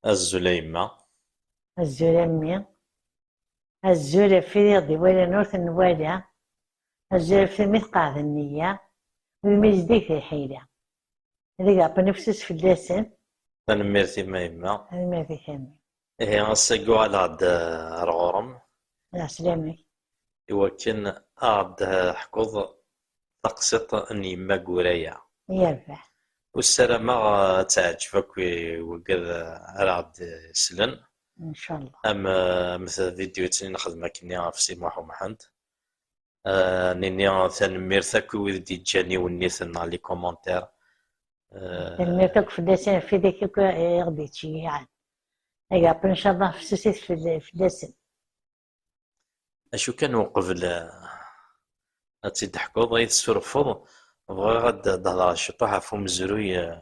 الزليمة. الزلمي. الزول في رياضي ولا نورث النوالة. الزول في مثقاع النية. والمجدي في الحيلة. هذيك بنفسس في اللسان. تنميرتي ما يما. ما في كامل. هي غساكو على عاد الغرم. لا سلامك. يوكن عاد حكوض تقسط أن يما قوريا. يربح. والسلامة تعجبك وكذا على عاد سلن. إن شاء الله. مثل فيديو تاني نخدم كني في سي محو محمد. نيني تنميرتك ويدي جاني ونيثن على لي كومونتير. تلميذك في اللسان في ذيك يغدي شي عاد. هيا إن شاء الله في سوسيت في اللسان. اشو كان قبل تزيد حكوض غير تسرفض بغا غاد دهضر شطوح فم زروي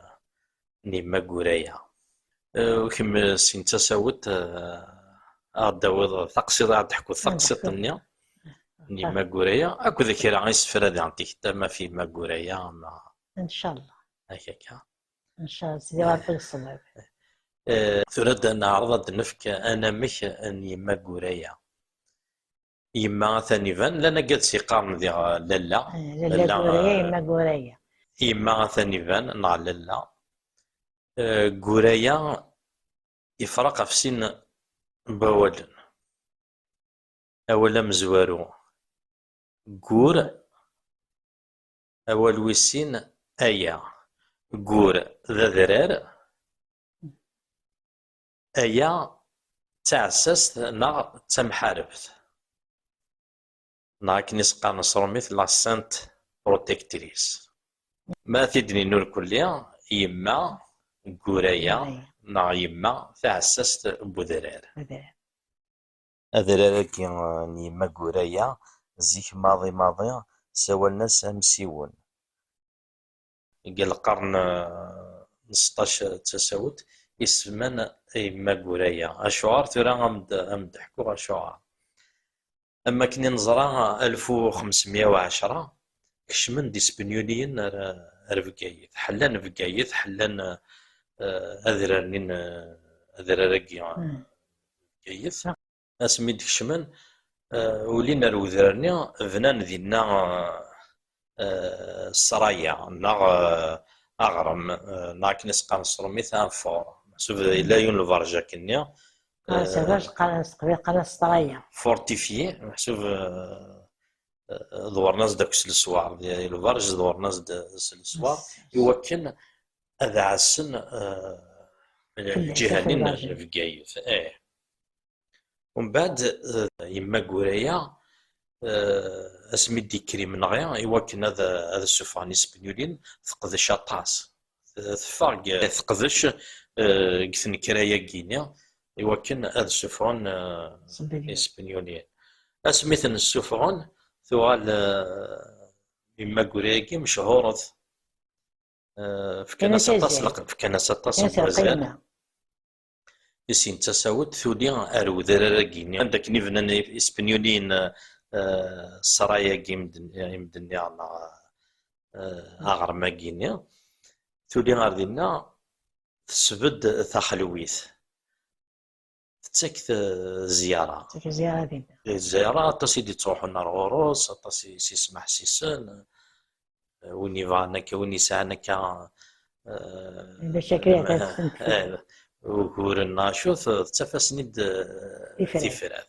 نيما قوريا. وكم سين تساوت عاد داوض ثقسيط عاد حكو ثقسيط نيما قوريا اكو ذكي راه يسفر هذا عندك حتى ما في ما قوريا ما إن شاء الله. هكاكا. إن شاء الله سيدي ربي الصبر. ترد نعرض نفك انا مش نيما قوريا. يما ثاني فان لنا قد سيقارن ذي لالا لالا قوريا يما قوريا. يما ثاني فان نع لالا قوريا يفرق في سن بولا اولا مزوارو قور اول ويسين ايا قور ذا ذرار ايا تعسست نا تمحاربت نا كني سقا نصرميت لا سانت بروتيكتريس ما تدني نور كليا يما قوريا نا يما تعسست بوذرار أذرار كي يما قوريا زيك ماضي سوى الناس أمسيون قال القرن 16 تساوت يسمن يما قوريا أشعار ترى أمدحكو أشعار. أما كني نزرا 1510 كشمن دي سبنيوليين رفقايث حلان فقايث حلان أذرارنين أذراركي فقايث اسمي دكشمن ولينا الوذرني فنان دينا السرايا نا أغرم نا كنيس قان صرميث أنفور شوف إلا يون الفرجة كنيا سباش قال نستقبل قال السرايا فورتيفيي محسوب دور ناس داك السلسوار ديال الفرج دور ناس السلسوار يوكن هذا عسن الجهنين في كايف ومن بعد يما قوريا اسمي ديكري من غير يوكن هذا السفراني اسبانيولين تقدش اطاس تفرق تقدش قثن كرايا كينيا يوكن هذا السفران اسبانيولين اسميثن السفران ثوال يما قوريا مشهورة في كناسة طاس مزال يسين تساوت ثولي أرو ذراراكيني عندك نيفنا إسبانيولين السرايا يمدني على أغرماكيني ثولي غاردينا تسبد تخلويث تتسكت زيارة زيارة تسيدي تروحو نار غروس تسي سيسمح سيسن ويني فانك ويني سانك وكور الناشوث تفاسنيد تفرات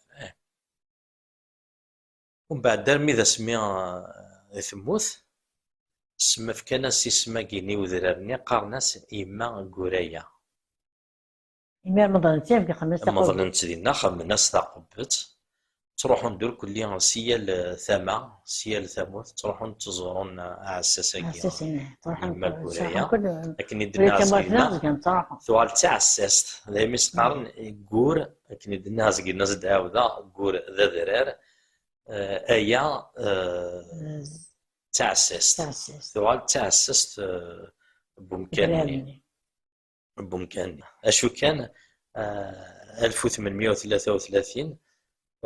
ومن بعد درمي ذا سميا ثموث سما في كناس يسمى كيني وذرارني قارناس إما قوريا إما مظلنتين في خمس تقبت مظلنت دينا خمناس تقبت تروحون دور كليا سيال ثما سيال ثموث تروحون تزورون عساساكي إما قوريا لكن يدنا زقينا ثوال تعسست ذا مسقارن قور لكن يدنا زقينا زدعاوذا قور ذا ذرار أيا تعسست ثوال تعسست بمكاني أشو كان 1833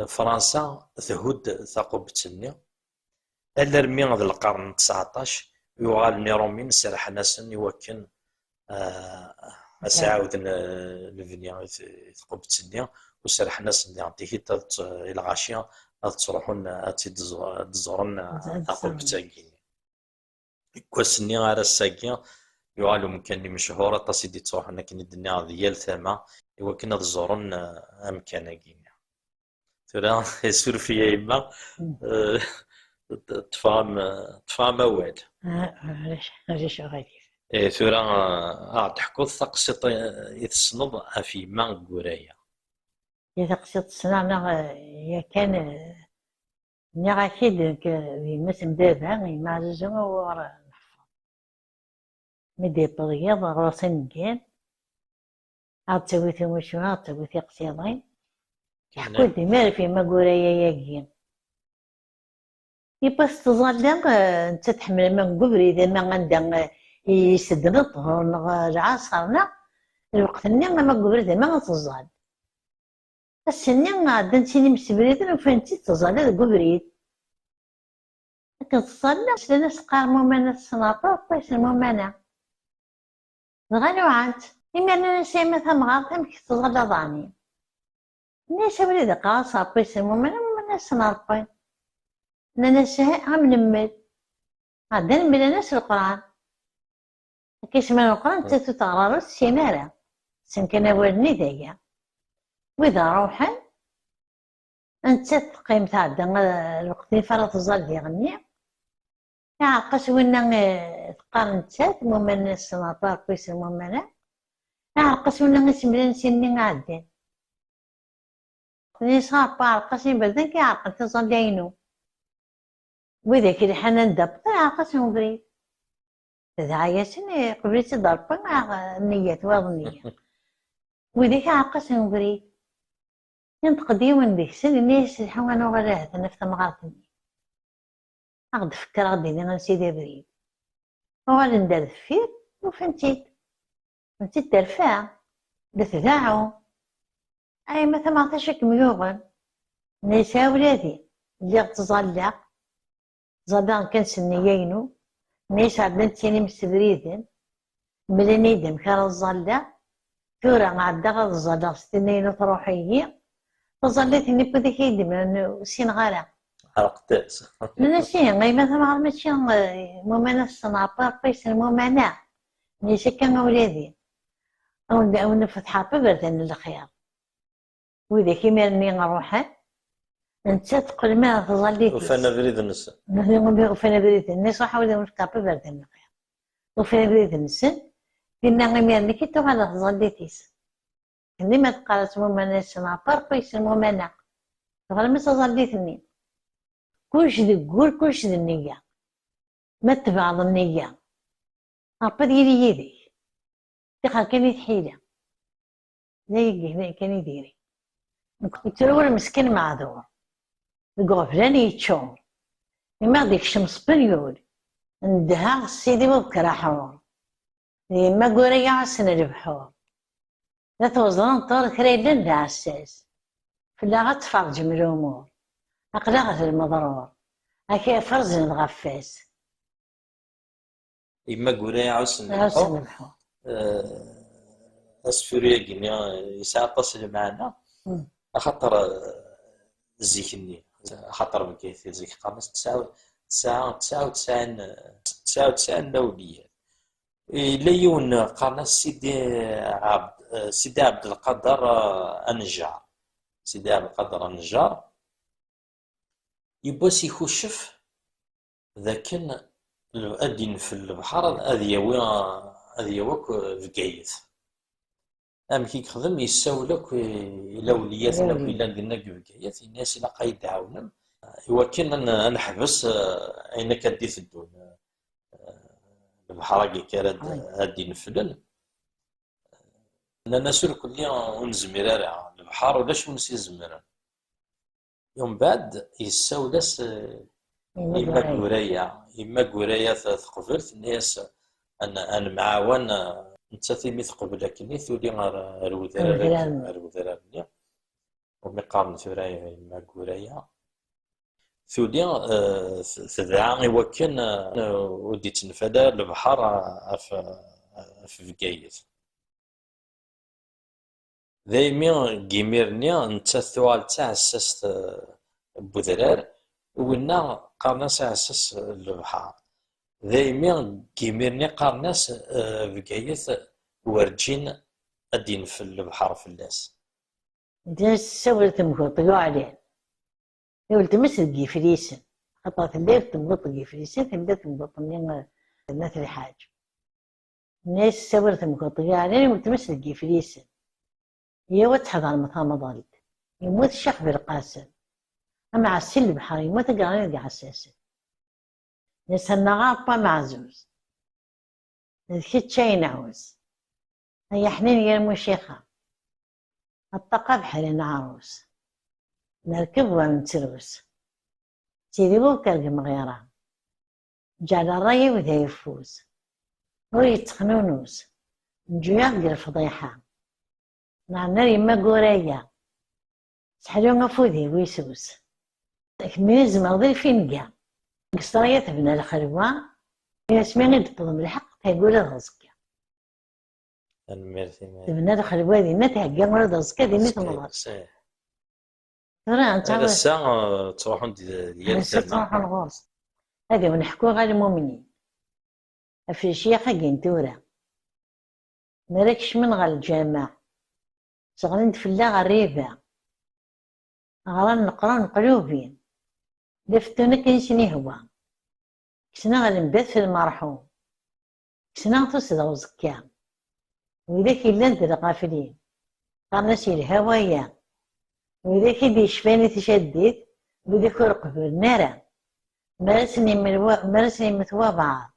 فرنسا تهود ثقب تسني الا رمي هذا القرن 19 يغال نيرومين سرح ناس يوكن أسعاود الفنيا تقوم تسنيا وسرحنا سنيا تيكي الغاشية تروحون تزورن أقوم تاكيني كواسني على الساكيا يوالو مكاني مشهورة تصيدي تروح هنا كني الدنيا ديال ثما إوا كنا تزورن أمكان كيني ترى يسور فيا يما تفهم أول علاش غادي ثورة تحكو تقسط يتصنض في ما قورايا إذا قصدت صنعنا يا كان ني أكيد مثل دابا ما زوج ورا مدي بغيض راسين كان عاد تسوي في مشوار عاد تسوي في قصيدين يحكوا ديما في ما قورايا ياكين يبس تظل انت تحمل من قبري اذا ما عندنا يسدنا الطهور العصرنا الوقت اللي ما قبري اذا ما تظل السنة عاد نسيني مسبريد وفانتي تظل قبريد لكن تظل لنا سقار مومانا السناطة طيش المومانا غالي وعاد إما أنا نسيما ثمغار تمك تظل ضاني ناس وليد قاصة طيش المومانا مومانا السناطة أنا سهل عم نمل عاد نمل ناس القرآن كيسمى القرآن تتغرر السيمارة سن كان ولني ذايا وإذا روحا أنت تقيم تعدى الوقت اللي فرط تظل يغني يعقش وإنا تقارن تات مومانا السناطار كويس مومانا يعقش وإنا نسمي نسيني عادين اللي صار بعرقش يبردن كيعرق تظل يعينو وإذا كي حنا ندبط يعقش مبريد إذا عياسين قبلت ضربا مع النية والنية وإذا كيعقش مبريد ينتقدي ونديك سن الناس حوانا وغلاه نفط مغاطني أغد فكر غدي غنسيدي بريد وغادي ندير فير وفنتيت ترفع دتذاعو أي مثلا ما عطيشك ميوغن نيسا ولادي اللي غتظلق زادان كان سنيينو نيسا عدنا تيني مستبريدن ملي دم كان الظلق كورا عدا غتظلق ستنينو تروحيي فظليت اني بدا كيدم لانه سين غالا عرقتاس لا شي غير مثلا ماشي مومانا السنابار قيس المومانا نيسا كان ولادي او نفتح ببردن الخيار وإذا كيما راني نروح أنت تقول ما تظليت وفانا بريد النساء وفانا بريد النساء وحاول نفتح ببردن الخيار وفانا بريد النساء قلنا غير راني كي تغادر تظليتيس اللي ما تقالت مومانا السنابار قيس المومانا غير ما تظليتني كلش ذكور كلش النية ما تبعض النية ربي ديري يديك تخا كان يتحيلها زي كان يديري يترول مسكين معذور يقول فلان يتشون ما ديك الشمس بليول ندها سيدي وبكرا حور ما قوري عسن البحور لا توزران طور كريلن لعساس فلا غتفرج من الأمور أقلغت المضرور هكا فرز الغفاس إما قوري عسن البحور أسفوريا كينيا يسعى تصل معنا خاطر زيكني خاطر بكيث زيك قامس 99 دولية إلا يون قناة سيدي عبد القادر النجار سيدي عبد القادر النجار يباس يخشف ذاك الأدين في البحر هذه يواك فكايث كي يخدم يساولك إلا ولياتنا وإلا قلنا كفكايات الناس إلا قايد يعاونن يوكل نحبس أين كدي تدون البحر كي هادي نفلن أنا سور كل يوم نزمير البحر ولاش ونسي زمير يوم بعد يساولس إما قرايا تقبلت الناس أنا معاون انت ثيمي تقبل كني ثولي الوذران ومقارن ثرايا ما قرايا ثولي تدعى وكن ودي تنفذ البحر في بقايت دايما كيميرني نتا ثوال تاع عساس بودرار، وإنا قارناس عساس البحر. دايما كيميرني قارناس بقايت ورجين أدين في البحر فلاس. انت سوي تمكوطيو عليه يقول تمسك جيفريسن خطأ تبدأ تمكوط جيفريسن تبدأ تمكوط من الناس الحاج الناس سوي تمكوطيو عليه يقول تمسك جيفريسن يا تحضر المطامة ضالت يموت الشيخ بالقاسم أما عسل البحر يموت قراني دي عساسة نسنا غابة معزوز نذكت شي نعوز هيا حنين يا المشيخة الطاقة بحال عروس نركب ونتروس سيدي بوكا المغيرة جعل الرأي وذا يفوز ويتخنونوس نجويا ديال الفضيحة نعنر يما قوريا سحلو غفوذي ويسوس كمين زمغ فين كاع قصرية تبنى الخلوة يسمي غير تطلب الحق تيقول غزكا تبنى الخلوة ديما تهكا ولد غزكا ديما تنظر ترى انت هذا الساعة تروحون ديال تروحون غوص هذا ونحكو غير المؤمنين في الشيخة كنتورا مراكش من غير الجامع شغلين تفلا غريبة غران نقرا نقلوبين لفتونا كنشني هو كسنا غير نبات في المرحوم كسنا تصدى وزكا وإذا كي ندير غافلين قالنا سي الهوايا وإذا كي دي شفاني تشديد وإذا كي رقب النار مارسني متوابعة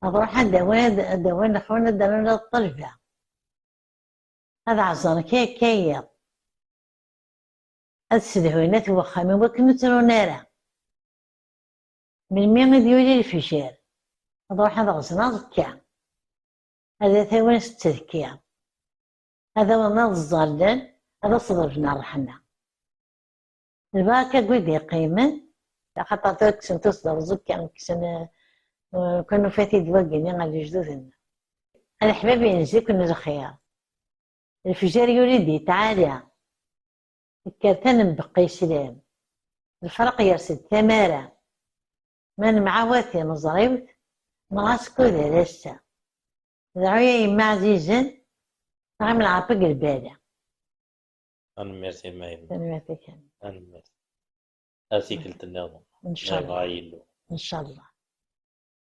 أروح دوان أخوانا دارونا الطلبة هذا عصان كايا السدهوينات وخامي وكنترو نارا من مين ديولي الفشار أروح هذا غصنا زكا هذا ثوان ستذكيا هذا وناض الظلال هذا صدرنا رحنا الباكا قويدي قيمة خاطر تاكسن تصدر زكا كسن كانوا فاتي دوقني على جدودنا الحباب ينزيك الخيار الفجار يولي تعالى الكرتان مبقي سلام الفرق يرسد ثمارة من معاواتي نزريوت نغاسكو ذا لسا ذعويا يما عزيزا نعمل عطق البالة أنا ميرسي مايم أنا ميرسي كان أنا ميرسي أسيكلت النظام إن شاء الله إن إن شاء الله